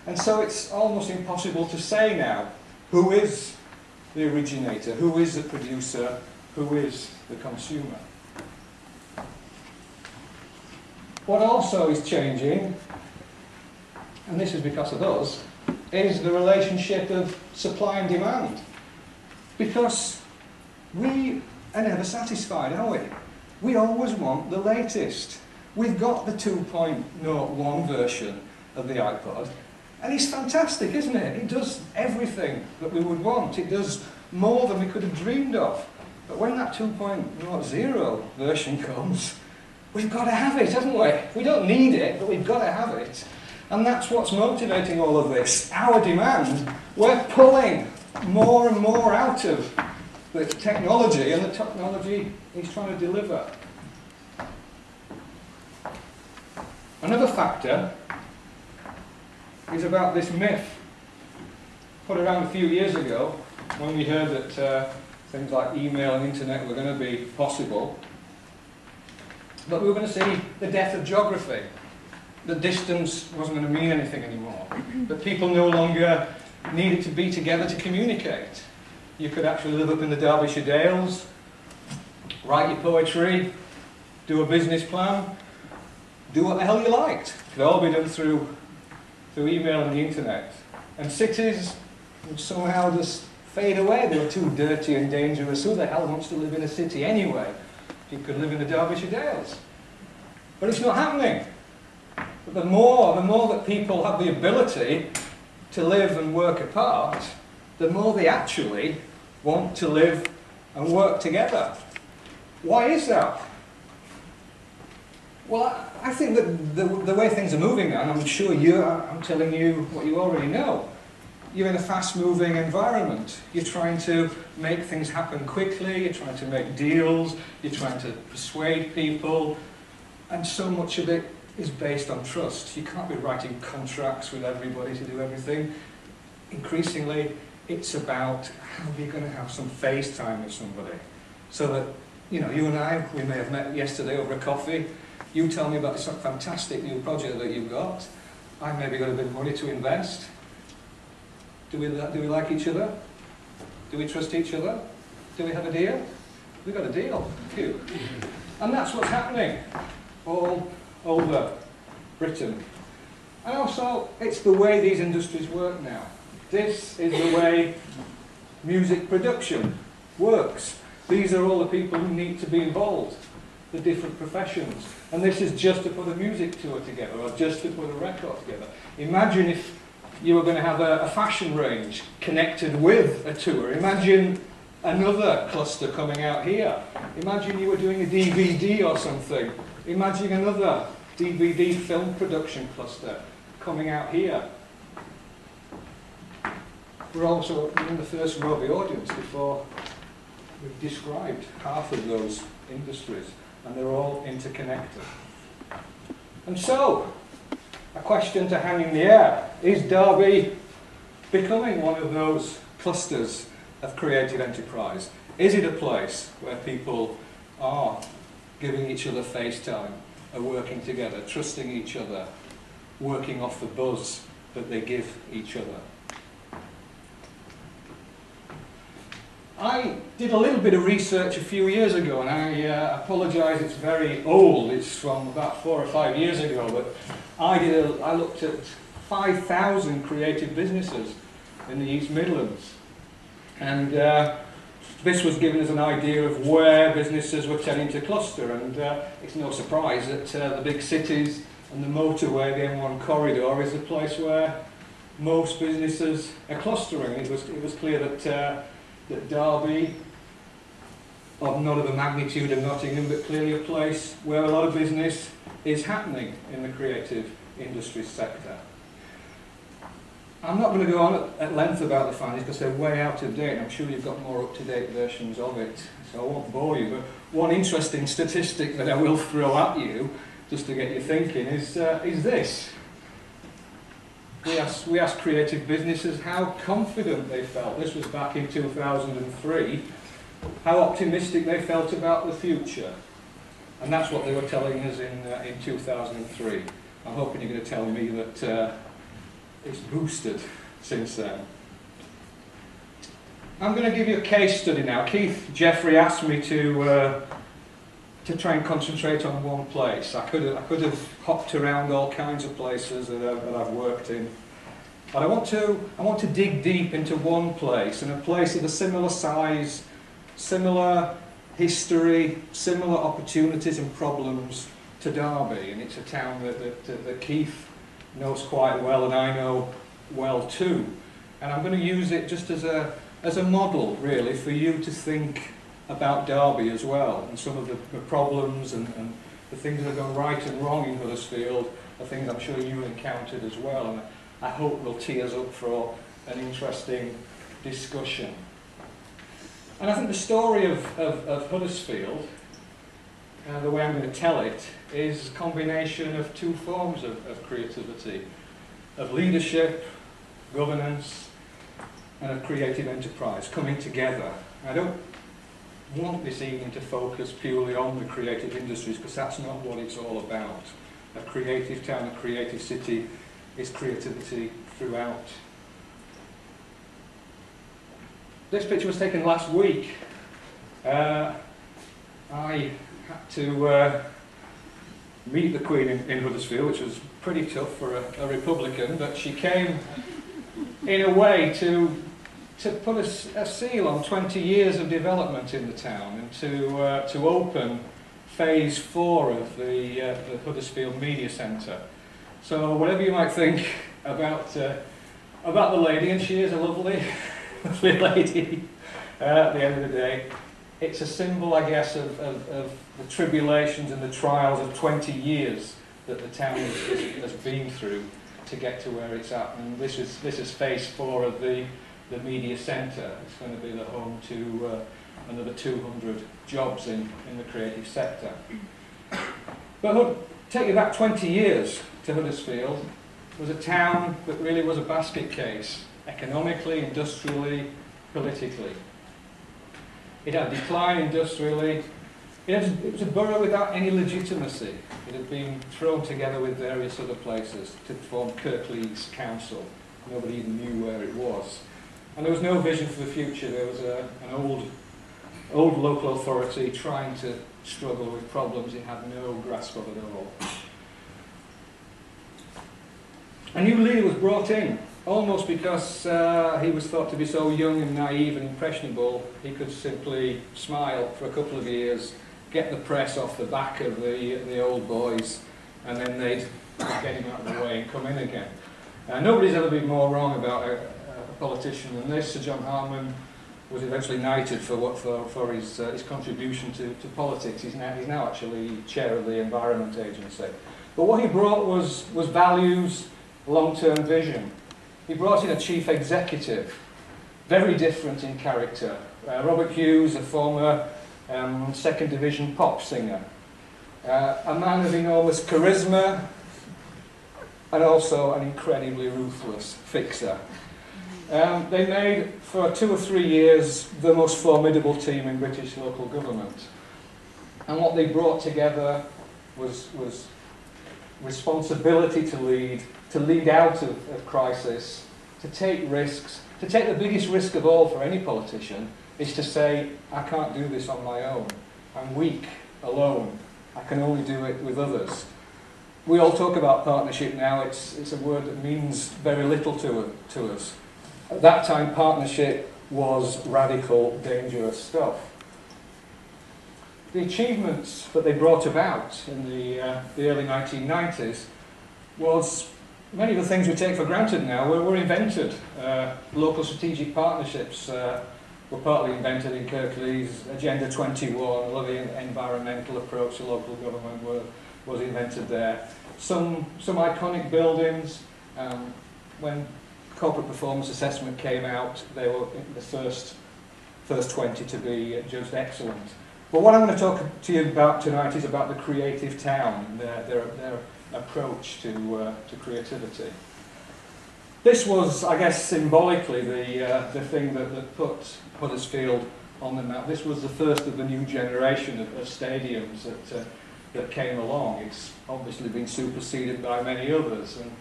And so it's almost impossible to say now who is the originator, who is the producer, who is the consumer. What also is changing, and this is because of us, is the relationship of supply and demand. Because we are never satisfied, are we? We always want the latest. We've got the 2.01 version of the iPod, and it's fantastic, isn't it? It does everything that we would want. It does more than we could have dreamed of. But when that 2.0 version comes, we've got to have it, haven't we? We don't need it, but we've got to have it. And that's what's motivating all of this. Our demand, we're pulling more and more out of the technology, and the technology is trying to deliver. Another factor is about this myth put around a few years ago when we heard that things like email and internet were going to be possible. But we were going to see the death of geography. The distance wasn't going to mean anything anymore. That people no longer needed to be together to communicate. You could actually live up in the Derbyshire Dales, write your poetry, do a business plan, do what the hell you liked. It could all be done through email and the internet. And cities would somehow just fade away. They were too dirty and dangerous. Who the hell wants to live in a city anyway? You could live in the Derbyshire Dales. But it's not happening. But the more that people have the ability to live and work apart, the more they actually want to live and work together. Why is that? Well, I think that the way things are moving now, and I'm sure I'm telling you what you already know, you're in a fast-moving environment. You're trying to make things happen quickly, you're trying to make deals, you're trying to persuade people, and so much of it is based on trust. You can't be writing contracts with everybody to do everything. Increasingly, it's about how you're going to have some face time with somebody. So that, you know, you and I, we may have met yesterday over a coffee. You tell me about this fantastic new project that you've got. I maybe got a bit of money to invest. Do we like each other? Do we trust each other? Do we have a deal? We've got a deal. Phew. And that's what's happening all over Britain. And also, it's the way these industries work now. This is the way music production works. These are all the people who need to be involved, the different professions. And this is just to put a music tour together, or just to put a record together. Imagine if you were going to have a fashion range connected with a tour. Imagine another cluster coming out here. Imagine you were doing a DVD or something. Imagine another DVD film production cluster coming out here. We're also in the first row of the audience before we've described half of those industries, and they're all interconnected. And so, a question to hang in the air: is Derby becoming one of those clusters of creative enterprise? Is it a place where people are giving each other face time, are working together, trusting each other, working off the buzz that they give each other? I did a little bit of research a few years ago, and I apologise, it's very old, it's from about 4 or 5 years ago, but I looked at 5,000 creative businesses in the East Midlands, and this was given as an idea of where businesses were tending to cluster, and it's no surprise that the big cities and the motorway, the M1 corridor, is the place where most businesses are clustering. It was clear that Derby, of not of the magnitude of Nottingham, but clearly a place where a lot of business is happening in the creative industry sector. I'm not going to go on at length about the findings because they're way out of date, and I'm sure you've got more up-to-date versions of it, so I won't bore you. But one interesting statistic that I will throw at you, just to get you thinking, is this. We asked creative businesses how confident they felt. This was back in 2003. How optimistic they felt about the future. And that's what they were telling us in 2003. I'm hoping you're going to tell me that it's boosted since then. I'm going to give you a case study now. Keith Jeffrey asked me to try and concentrate on one place. I could have hopped around all kinds of places that I've worked in, but I want to dig deep into one place, and a place of a similar size, similar history, similar opportunities and problems to Derby, and it's a town that Keith knows quite well and I know well too. And I'm going to use it just as a model, really, for you to think about Derby as well, and some of the problems and the things that have gone right and wrong in Huddersfield are things I'm sure you encountered as well, and I hope will tee us up for an interesting discussion. And I think the story of Huddersfield, the way I'm going to tell it, is a combination of two forms of creativity, of leadership, governance, and of creative enterprise coming together. I don't want this evening to focus purely on the creative industries, because that's not what it's all about. A creative town, a creative city is creativity throughout. This picture was taken last week. I had to meet the Queen in Huddersfield, which was pretty tough for a Republican, but she came in a way to put a seal on 20 years of development in the town, and to open phase 4 of the Huddersfield Media Centre. So whatever you might think about the lady, and she is a lovely lady at the end of the day, it's a symbol, I guess, of the tribulations and the trials of 20 years that the town has been through to get to where it's at. And this is phase 4 of the media centre. It's going to be the home to another 200 jobs in the creative sector. But take you back 20 years to Huddersfield. It was a town that really was a basket case, economically, industrially, politically. It had decline industrially. It was a borough without any legitimacy. It had been thrown together with various other places to form Kirklees Council. Nobody even knew where it was. And there was no vision for the future. There was an old local authority trying to struggle with problems it had no grasp of at all. A new leader was brought in, almost because he was thought to be so young and naive and impressionable, he could simply smile for a couple of years, get the press off the back of the old boys, and then they'd get him out of the way and come in again. Nobody's ever been more wrong about a politician than this. Sir John Harman was eventually knighted for his contribution to politics. He's now actually chair of the Environment Agency. But what he brought was values, long-term vision. He brought in a chief executive, very different in character. Robert Hughes, a former second division pop singer. A man of enormous charisma, and also an incredibly ruthless fixer. They made, for 2 or 3 years, the most formidable team in British local government. And what they brought together was responsibility to lead out of crisis, to take risks. To take the biggest risk of all for any politician is to say, I can't do this on my own. I'm weak, alone. I can only do it with others. We all talk about partnership now. It's a word that means very little to us. At that time, partnership was radical, dangerous stuff. The achievements that they brought about in the early 1990s was many of the things we take for granted now were invented. Local strategic partnerships were partly invented in Kirklees. Agenda 21, a lot of the environmental approach to local government was invented there. Some iconic buildings. When corporate performance assessment came out, they were the first 20 to be judged excellent. But what I'm going to talk to you about tonight is about the creative town and their approach to creativity. This was, I guess, symbolically the thing that put Huddersfield on the map. This was the first of the new generation of stadiums that came along. It's obviously been superseded by many others, and